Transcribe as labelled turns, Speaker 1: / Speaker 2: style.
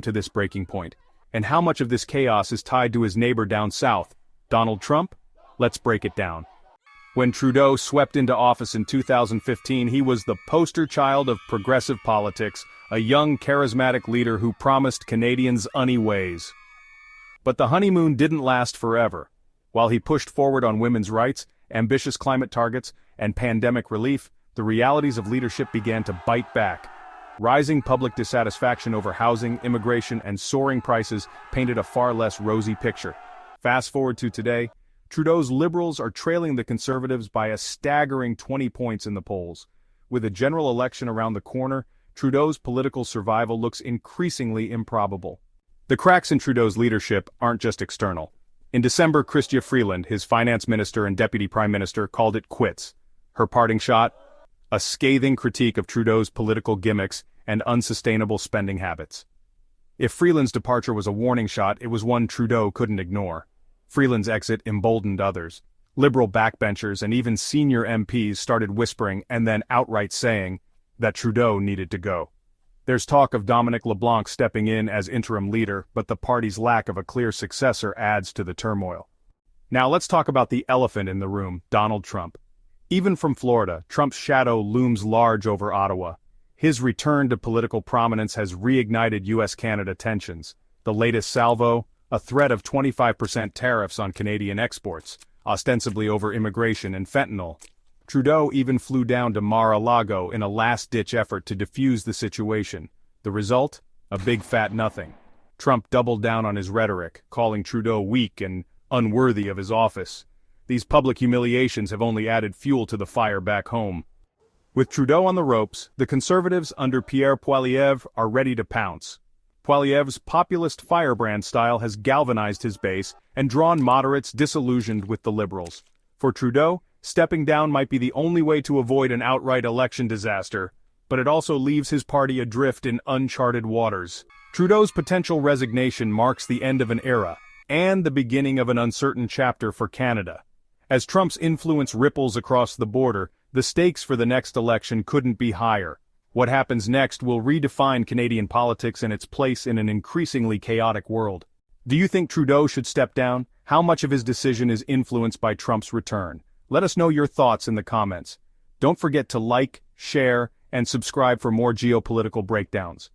Speaker 1: to this breaking point? And how much of this chaos is tied to his neighbor down south, Donald Trump? Let's break it down. When Trudeau swept into office in 2015, he was the poster child of progressive politics, a young, charismatic leader who promised Canadians sunny ways. But the honeymoon didn't last forever. While he pushed forward on women's rights, ambitious climate targets, and pandemic relief, the realities of leadership began to bite back. Rising public dissatisfaction over housing, immigration, and soaring prices painted a far less rosy picture. Fast forward to today, Trudeau's Liberals are trailing the Conservatives by a staggering 20 points in the polls. With a general election around the corner, Trudeau's political survival looks increasingly improbable. The cracks in Trudeau's leadership aren't just external. In December, Chrystia Freeland, his finance minister and deputy prime minister, called it quits. Her parting shot? A scathing critique of Trudeau's political gimmicks and unsustainable spending habits. If Freeland's departure was a warning shot, it was one Trudeau couldn't ignore. Freeland's exit emboldened others. Liberal backbenchers and even senior MPs started whispering and then outright saying that Trudeau needed to go. There's talk of Dominic LeBlanc stepping in as interim leader, but the party's lack of a clear successor adds to the turmoil. Now let's talk about the elephant in the room, Donald Trump. Even from Florida, Trump's shadow looms large over Ottawa. His return to political prominence has reignited U.S.-Canada tensions. The latest salvo, a threat of 25% tariffs on Canadian exports, ostensibly over immigration and fentanyl. Trudeau even flew down to Mar-a-Lago in a last-ditch effort to defuse the situation. The result? A big fat nothing. Trump doubled down on his rhetoric, calling Trudeau weak and unworthy of his office. These public humiliations have only added fuel to the fire back home. With Trudeau on the ropes, the Conservatives under Pierre Poilievre are ready to pounce. Poilievre's populist firebrand style has galvanized his base and drawn moderates disillusioned with the Liberals. For Trudeau, stepping down might be the only way to avoid an outright election disaster, but it also leaves his party adrift in uncharted waters. Trudeau's potential resignation marks the end of an era, and the beginning of an uncertain chapter for Canada. As Trump's influence ripples across the border, the stakes for the next election couldn't be higher. What happens next will redefine Canadian politics and its place in an increasingly chaotic world. Do you think Trudeau should step down? How much of his decision is influenced by Trump's return? Let us know your thoughts in the comments. Don't forget to like, share, and subscribe for more geopolitical breakdowns.